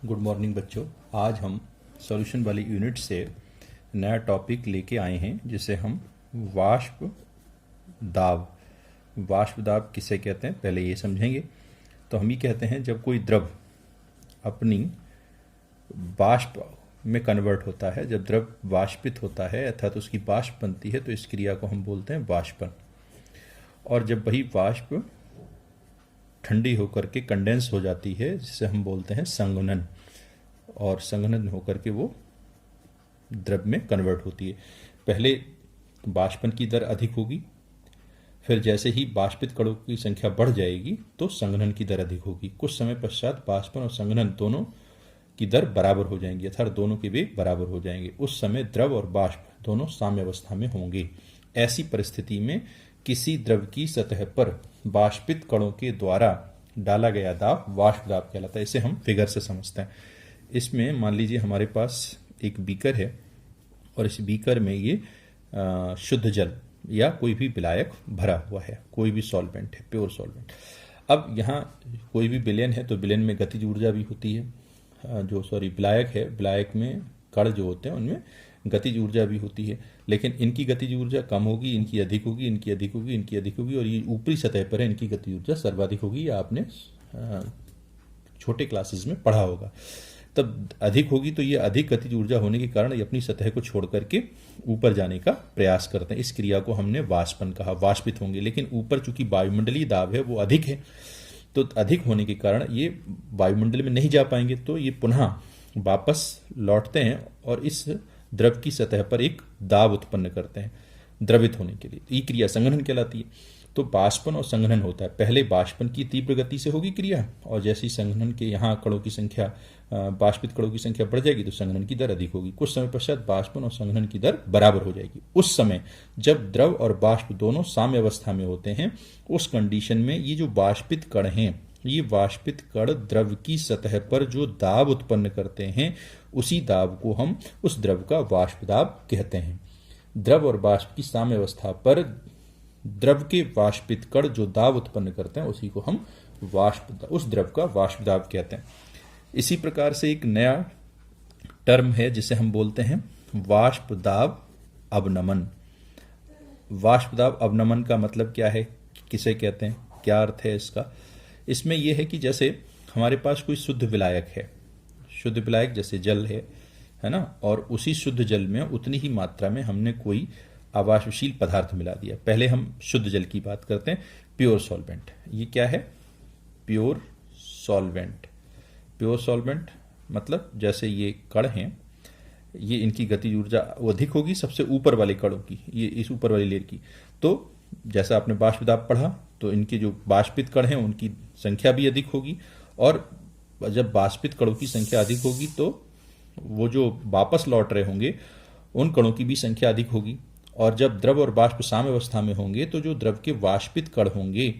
Good morning बच्चों। आज हम सॉल्यूशन वाली यूनिट से नया टॉपिक लेके आए हैं जिसे हम वाष्प दाब किसे कहते हैं पहले ये समझेंगे। तो हम ये कहते हैं जब कोई द्रव अपनी वाष्प में कन्वर्ट होता है, जब द्रव वाष्पित होता है अर्थात उसकी वाष्प बनती है तो इस क्रिया को हम बोलते हैं वाष्पन। और जब वही वाष्प ठंडी होकर के कंडेंस हो जाती है जिसे हम बोलते हैं संघनन, और संघनन होकर के वो द्रव में कन्वर्ट होती है। पहले वाष्पन की दर अधिक होगी, फिर जैसे ही वाष्पित कणों की संख्या बढ़ जाएगी तो संघनन की दर अधिक होगी। कुछ समय पश्चात वाष्पन और संघनन दोनों की दर बराबर हो जाएंगी अर्थात दोनों के वेग बराबर हो जाएंगे। उस समय द्रव और वाष्प दोनों साम्य अवस्था में होंगे। ऐसी परिस्थिति में किसी द्रव की सतह पर वाष्पित कणों के द्वारा डाला गया दाब वाष्प दाब कहलाता है। इसे हम फिगर से समझते हैं। इसमें मान लीजिए हमारे पास एक बीकर है और इस बीकर में ये शुद्ध जल या कोई भी विलायक भरा हुआ है, कोई भी सॉल्वेंट है, प्योर सॉल्वेंट। अब यहाँ कोई भी विलयन है तो विलयन में गतिज ऊर्जा भी होती है। विलायक है, विलायक में कण जो होते हैं उनमें गतिज ऊर्जा भी होती है, लेकिन इनकी गतिज ऊर्जा कम होगी, इनकी अधिक होगी, इनकी अधिक होगी, इनकी अधिक होगी, और ये ऊपरी सतह पर है इनकी गतिज ऊर्जा सर्वाधिक होगी। या आपने छोटे क्लासेस में पढ़ा होगा। तब अधिक होगी तो ये अधिक गतिज ऊर्जा होने के कारण ये अपनी सतह को छोड़ करके ऊपर जाने का प्रयास करते हैं। इस क्रिया को हमने वाष्पन कहा, वाष्पित होंगे। लेकिन ऊपर चूंकि वायुमंडलीय दाब है वो अधिक है, तो अधिक होने के कारण ये वायुमंडल में नहीं जा पाएंगे, तो ये पुनः वापस लौटते हैं और इस द्रव की सतह पर एक दाब उत्पन्न करते हैं द्रवित होने के लिए। ये क्रिया संघनन कहलाती है। तो वाष्पन और संघनन होता है। पहले वाष्पन की तीव्र गति से होगी क्रिया, और जैसे ही संघनन के यहाँ कणों की संख्या, वाष्पित कणों की संख्या बढ़ जाएगी तो संघनन की दर अधिक होगी। कुछ समय पश्चात वाष्पन और संघनन की दर बराबर हो जाएगी। उस समय जब द्रव और वाष्प दोनों साम्य अवस्था में होते हैं, उस कंडीशन में ये जो वाष्पित कण हैं, ये वाष्पित कण द्रव की सतह पर जो दाब उत्पन्न करते हैं उसी दाब को हम उस द्रव का वाष्प दाब कहते हैं। द्रव और वाष्प की साम्य अवस्था पर द्रव के वाष्पित कण जो दाब उत्पन्न करते हैं उसी को हम उस द्रव का वाष्प दाब कहते हैं। इसी प्रकार से एक नया टर्म है जिसे हम बोलते हैं वाष्प दाब अवनमन। वाष्प दाब अवनमन का मतलब क्या है, किसे कहते हैं, क्या अर्थ है इसका? इसमें यह है कि जैसे हमारे पास कोई शुद्ध विलायक है, शुद्ध विलायक जैसे जल है ना, और उसी शुद्ध जल में उतनी ही मात्रा में हमने कोई आवासशील पदार्थ मिला दिया। पहले हम शुद्ध जल की बात करते हैं, प्योर सॉल्वेंट। ये क्या है? Pure solvent. प्योर सॉल्वेंट मतलब जैसे ये कण हैं, ये इनकी गतिज ऊर्जा अधिक होगी सबसे ऊपर वाले कणों की, ये इस ऊपर वाली लेयर की। तो जैसा आपने वाष्प दाब पढ़ा तो इनके जो वाष्पित कण हैं उनकी संख्या भी अधिक होगी, और जब वाष्पित कणों की संख्या अधिक होगी तो वो जो वापस लौट रहे होंगे उन कणों की भी संख्या अधिक होगी। और जब द्रव और वाष्प साम्य अवस्था में होंगे तो जो द्रव के वाष्पित कण होंगे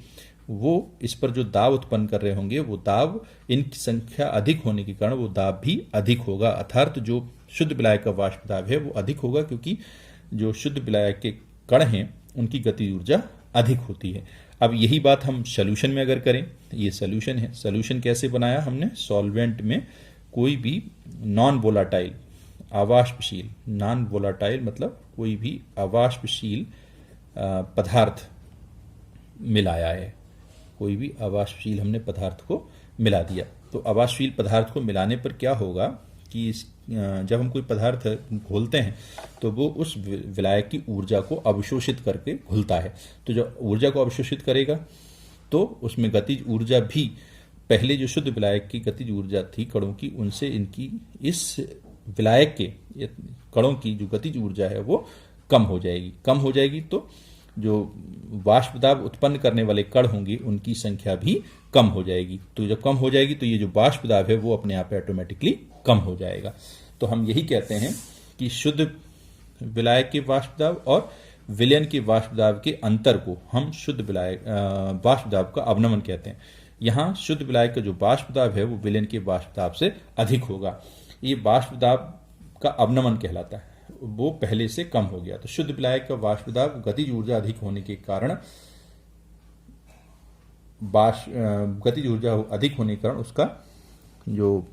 वो इस पर जो दाब उत्पन्न कर रहे होंगे वो दाब, इनकी संख्या अधिक होने के कारण वो दाब भी अधिक होगा। अर्थात जो शुद्ध विलायक का वाष्प दाब है वो अधिक होगा, क्योंकि जो शुद्ध विलायक के कण हैं उनकी गति ऊर्जा अधिक होती है। अब यही बात हम सॉल्यूशन में अगर करें, ये सॉल्यूशन है। सॉल्यूशन कैसे बनाया हमने? सॉल्वेंट में कोई भी नॉन वोलाटाइल, अवाष्पशील, नॉन वोलाटाइल मतलब कोई भी अवाष्पशील पदार्थ मिलाया है। कोई भी अवाष्पशील हमने पदार्थ को मिला दिया। तो अवाष्पशील पदार्थ को मिलाने पर क्या होगा कि जब हम कोई पदार्थ घोलते हैं तो वो उस विलायक की ऊर्जा को अवशोषित करके घुलता है। तो जब ऊर्जा को अवशोषित करेगा तो उसमें गतिज ऊर्जा भी, पहले जो शुद्ध विलायक की गतिज ऊर्जा थी कणों की, उनसे इनकी इस विलायक के कणों की जो गतिज ऊर्जा है वो कम हो जाएगी। कम हो जाएगी तो जो वाष्प दाब उत्पन्न करने वाले कण होंगे उनकी संख्या भी कम हो जाएगी। तो जब कम हो जाएगी तो ये जो वाष्प दाब है वो अपने आप ऑटोमेटिकली कम हो जाएगा। तो हम यही कहते हैं कि शुद्ध विलायक के वाष्प दाब और विलयन के वाष्प दाब के अंतर को हम शुद्ध विलायक वाष्प दाब का अवनमन कहते हैं। यहाँ शुद्ध विलायक का जो वाष्प दाब है वो विलयन के वाष्प दाब से अधिक होगा। ये वाष्प दाब का अवनमन कहलाता है, वो पहले से कम हो गया। तो शुद्ध विलायक का वाष्प दाब गतिज ऊर्जा अधिक होने के कारण गतिज ऊर्जा अधिक होने के कारण उसका जो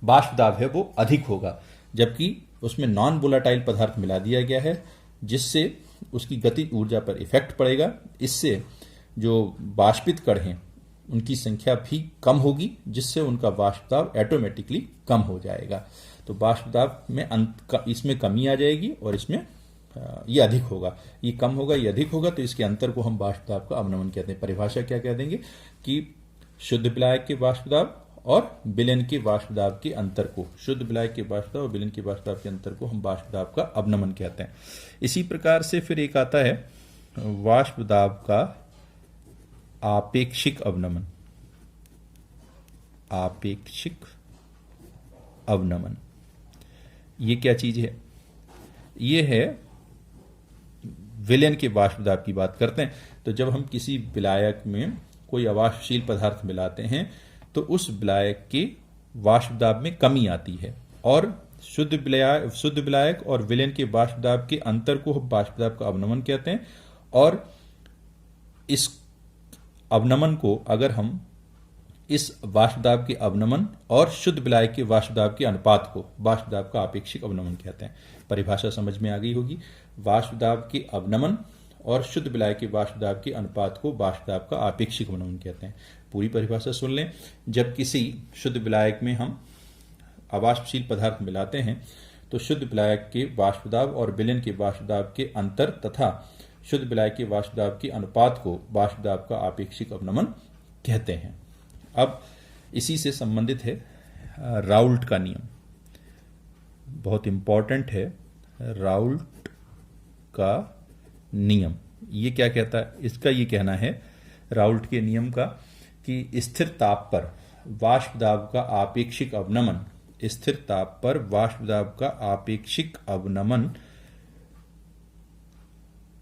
वाष्प दाब है वो अधिक होगा, जबकि उसमें नॉन वोलाटाइल पदार्थ मिला दिया गया है जिससे उसकी गतिज ऊर्जा पर इफेक्ट पड़ेगा। इससे जो वाष्पित कण हैं उनकी संख्या भी कम होगी, जिससे उनका वाष्प दाब ऑटोमेटिकली कम हो जाएगा। तो वाष्प दाब में इसमें कमी आ जाएगी और इसमें ये अधिक होगा, ये कम होगा, ये अधिक होगा, तो इसके अंतर को हम वाष्प दाब का अवनमन कहते हैं। परिभाषा क्या कह देंगे कि शुद्ध विलायक के वाष्प दाब और विलयन के वाष्प दाब के अंतर को, शुद्ध विलायक के वाष्प दाब और विलयन के वाष्प दाब के अंतर को हम वाष्प दाब का अवनमन कहते हैं। इसी प्रकार से फिर एक आता है वाष्प दाब का आपेक्षिक अवनमन। आपेक्षिक अवनमन ये क्या चीज है? ये है विलयन के वाष्प दाब की बात करते हैं। तो जब हम किसी विलायक में कोई अवाष्पशील पदार्थ मिलाते हैं तो उस विलायक के वाष्प दाब में कमी आती है, और शुद्ध विलायक और विलयन के वाष्प दाब के अंतर को हम वाष्प दाब का अवनमन कहते हैं। और इस अवनमन को अगर हम इस वाष्प दाब के अवनमन और शुद्ध विलायक के वाष्प दाब के अनुपात को वाष्प दाब का आपेक्षिक अवनमन कहते हैं। परिभाषा समझ में आ गई होगी। वाष्प दाब के अवनमन और शुद्ध विलायक के वाष्प दाब के अनुपात को वाष्प दाब का आपेक्षिक अवनमन कहते हैं। पूरी परिभाषा सुन लें। जब किसी शुद्ध विलायक में हम अवाष्पशील पदार्थ मिलाते हैं तो शुद्ध विलायक के वाष्प दाब और विलयन के वाष्प दाब के अंतर तथा शुद्ध विलायक के वाष्प दाब के अनुपात को वाष्प दाब का आपेक्षिक अवनमन कहते हैं। अब इसी से संबंधित है राउल्ट का नियम, बहुत इंपॉर्टेंट है। राउल्ट का नियम ये क्या कहता है? इसका ये कहना है राउल्ट के नियम का कि स्थिर ताप पर वाष्प दाब का आपेक्षिक अवनमन, स्थिर ताप पर वाष्प दाब का आपेक्षिक अवनमन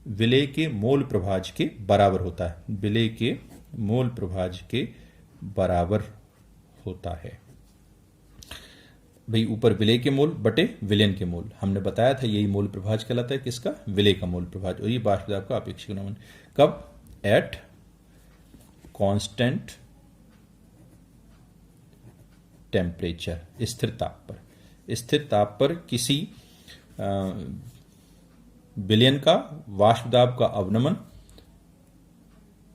विलेय के मोल प्रभाज के बराबर होता है। विलेय के मोल प्रभाज के बराबर होता है। भाई ऊपर विलेय के मोल बटे विलयन के मोल, हमने बताया था यही मोल प्रभाज कहलाता है। किसका? विलेय का मोल प्रभाज। और ये वाष्प दाब का आपेक्षिक अवनमन कब? एट कांस्टेंट टेम्परेचर, स्थिर ताप पर। स्थिर ताप पर किसी विलयन का वाष्प दाब का अवनमन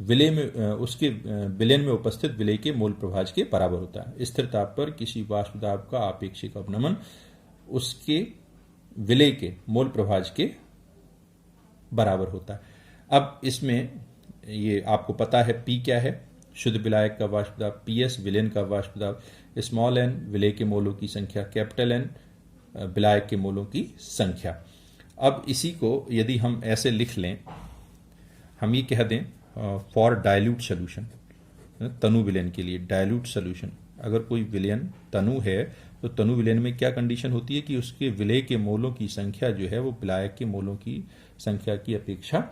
विलेय में उसके विलयन में उपस्थित विलेय के मोल प्रभाज के बराबर होता है। स्थिर ताप पर किसी वाष्प दाब का आपेक्षिक अवनमन उसके विलेय के मोल प्रभाज के बराबर होता है। अब इसमें ये आपको पता है P क्या है? शुद्ध विलायक का वाष्प दाब, PS विलयन का वाष्प दाब, स्मॉल n विलेय के मोलों की संख्या, कैपिटल N विलायक के मोलों की संख्या। अब इसी को यदि हम ऐसे लिख लें, हम ये कह दें फॉर डाइल्यूट सोल्यूशन, तनु विलयन के लिए डाइल्यूट सोल्यूशन, अगर कोई विलयन तनु है तो तनु विलयन में क्या कंडीशन होती है कि उसके विलेय के मोलों की संख्या जो है वो विलायक के मोलों की संख्या की अपेक्षा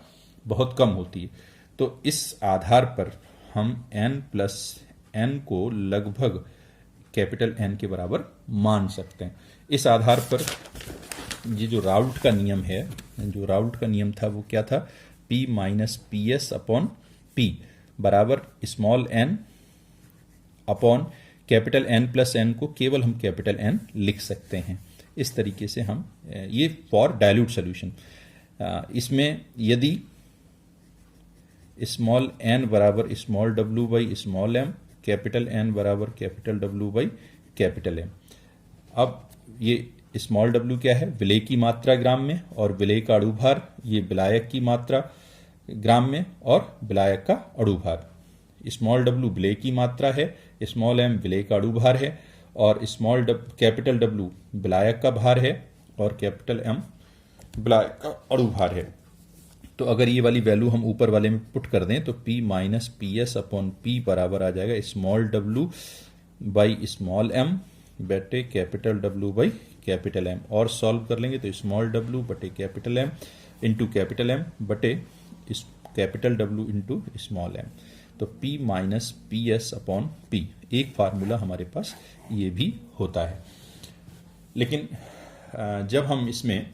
बहुत कम होती है। तो इस आधार पर हम n+n को लगभग कैपिटल N के बराबर मान सकते हैं। इस आधार पर ये जो राउल्ट का नियम है, जो राउल्ट का नियम था वो क्या था? P minus PS upon P बराबर small n upon capital N+n को केवल हम कैपिटल N लिख सकते हैं। इस तरीके से हम ये फॉर डाइल्यूट सोल्यूशन, इसमें यदि स्मॉल n बराबर small w by small m, capital N बराबर capital W by capital M। अब ये स्मॉल w क्या है? विलेय की मात्रा ग्राम में, और विलेय का अणुभार ये विलायक की मात्रा ग्राम में और विलायक का अणुभार। स्मॉल w विलेय की मात्रा है, स्मॉल m विलेय का अणुभार है, और कैपिटल W विलायक का भार है और कैपिटल M विलायक का अणुभार है। तो अगर ये वाली वैल्यू हम ऊपर वाले में पुट कर दें तो P minus PS upon P बराबर आ जाएगा small w by small m बटे capital W by capital M, और सॉल्व कर लेंगे तो स्मॉल w बटे capital M into capital M बटे capital W into small m। तो P minus PS upon P, एक फार्मूला हमारे पास ये भी होता है। लेकिन जब हम इसमें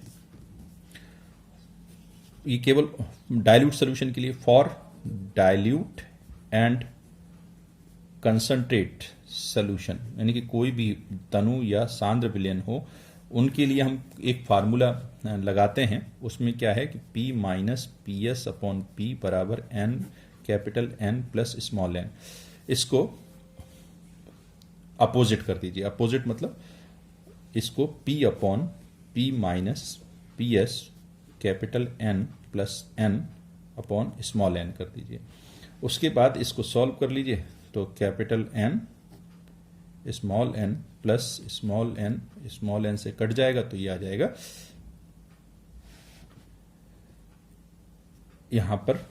ये केवल डाइल्यूट सॉल्यूशन के लिए for dilute and concentrate solution, यानी कि कोई भी तनु या सांद्र विलयन हो, उनके लिए हम एक फार्मूला लगाते हैं। उसमें क्या है कि P minus P S upon P बराबर N capital N plus small n। इसको अपोजिट कर दीजिए। अपोजिट मतलब इसको P upon P minus P S capital N plus N upon small n कर दीजिए। उसके बाद इसको सॉल्व कर लीजिए, तो capital N small n plus small n से कट जाएगा, तो ये आ जाएगा यहां पर,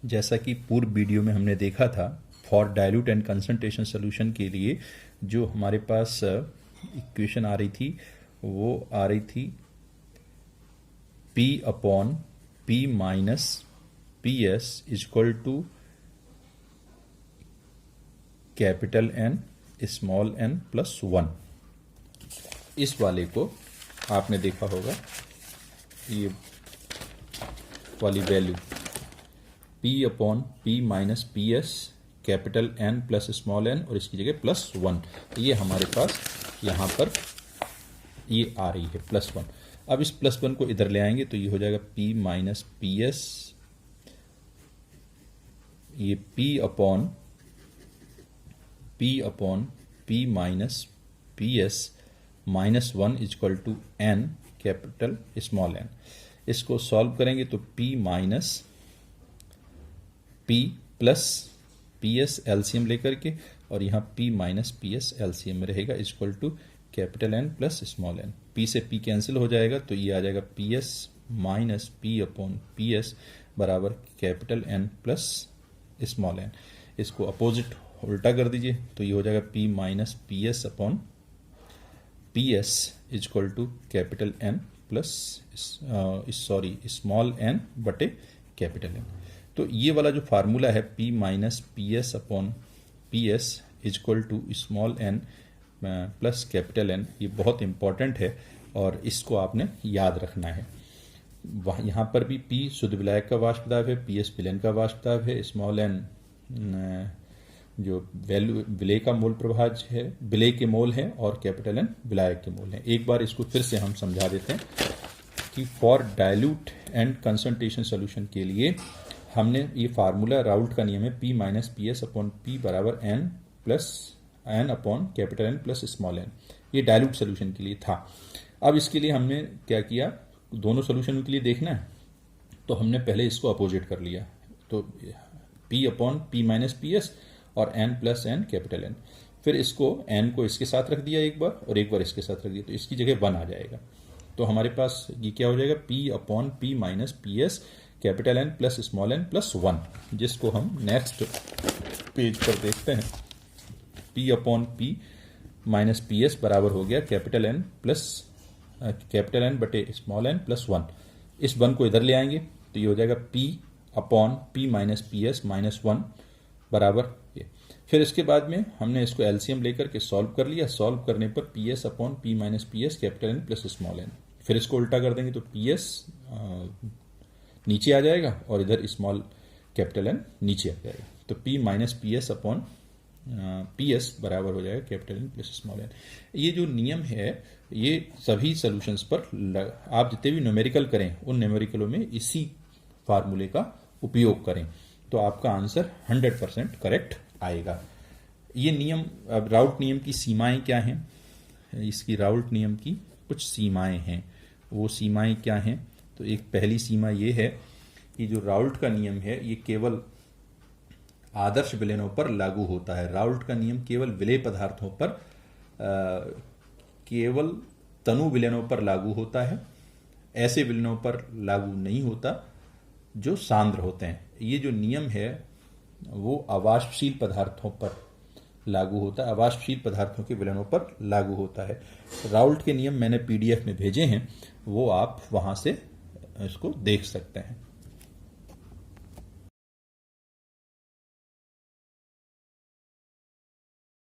जैसा कि पूर्व वीडियो में हमने देखा था, for dilute and concentration solution के लिए जो हमारे पास इक्वेशन आ रही थी, वो आ रही थी P upon P minus P S equal to capital N small n plus 1। इस वाले को आपने देखा होगा, ये वाली value P upon P minus P S capital N plus small n और इसकी जगह प्लस 1, ये हमारे पास यहाँ पर ये आ रही है प्लस 1। अब इस प्लस 1 को इधर ले आएंगे तो ये हो जाएगा P माइनस पी एस, ये P upon P minus P S minus 1 equal to N capital small n। इसको सॉल्व करेंगे तो P minus P plus P S LCM लेकर के, और यहाँ P minus P S LCM में रहेगा equal to capital N plus small n। P से P कैंसिल हो जाएगा, तो ये आ जाएगा P S minus P upon P S बराबर capital N plus small n। इसको अपोजिट उल्टा कर दीजिए, तो ये हो जाएगा P minus P S upon P S equal to capital N plus small n बटे कैपिटल N। तो ये वाला जो फार्मूला है P minus P S upon P S equal to small n plus capital N, ये बहुत important है और इसको आपने याद रखना है। यहाँ पर भी P शुद्ध विलायक का वाष्प दाब है, PS विलयन का वाष्प दाब है, स्मॉल n जो वैल्यू विलेय का मोल प्रभाज है, विलेय के मोल है, और कैपिटल N विलायक के मोल है। एक बार इसको फिर से हम समझा देते हैं कि for dilute and concentration solution के लिए हमने ये फार्मूला राउल्ट का नियम है P minus P S upon P बराबर N plus N upon capital N plus small n, ये डाइल्यूट सॉल्यूशन के लिए था। अब इसके लिए हमने क्या किया, दोनों सॉल्यूशन के लिए देखना है, तो हमने पहले इसको अपोजिट कर लिया, तो P upon P minus P S और N plus N capital N। फिर इसको N को इसके साथ रख दिया एक बार और एक बार इसके साथ रख दिया, तो इसकी जगह 1 आ जाएगा। तो हमारे पास ये क्या हो जाएगा, P upon P minus P S capital N plus small n plus 1, जिसको हम नेक्स्ट पेज पर देखते हैं। P upon P minus P S बराबर हो गया capital N plus capital N बटे स्मॉल n प्लस 1। इस 1 को इधर ले आएंगे तो ये हो जाएगा P upon P minus P S minus 1 बराबर ये। फिर इसके बाद में हमने इसको एलसीएम लेकर के सॉल्व कर लिया। सॉल्व करने पर P S upon P minus P S capital N plus small n। फिर इसको उल्टा कर देंगे तो पी एस नीचे आ जाएगा और इधर स्मॉल कैपिटल N नीचे आ जाएगा, तो P minus P S upon P S बराबर हो जाएगा capital N plus small n। ये जो नियम है ये सभी सॉल्यूशंस पर आप जितने भी न्यूमेरिकल करें उन न्यूमेरिकलों में इसी फार्मूले का उपयोग करें, तो आपका आंसर 100% करेक्ट आएगा। ये नियम, अब राउल्ट नियम की सीमाएं क्या हैं, इसकी राउल्ट नियम की कुछ सीमाएं हैं। वो सीमाएं क्या हैं, तो एक पहली सीमा ये है कि जो राउल्ट का नियम है ये केवल आदर्श विलयनों पर लागू होता है। राउल्ट का नियम केवल विलेय पदार्थों पर, केवल तनु विलयनों पर लागू होता है, ऐसे विलयनों पर लागू नहीं होता जो सांद्र होते हैं। ये जो नियम है वो अवाष्पशील पदार्थों पर लागू होता है, अवाष्पशील पदार्थों के विलयनों पर लागू होता है। राउल्ट के नियम मैंने पीडीएफ में भेजे हैं, वो आप वहां से इसको देख सकते हैं।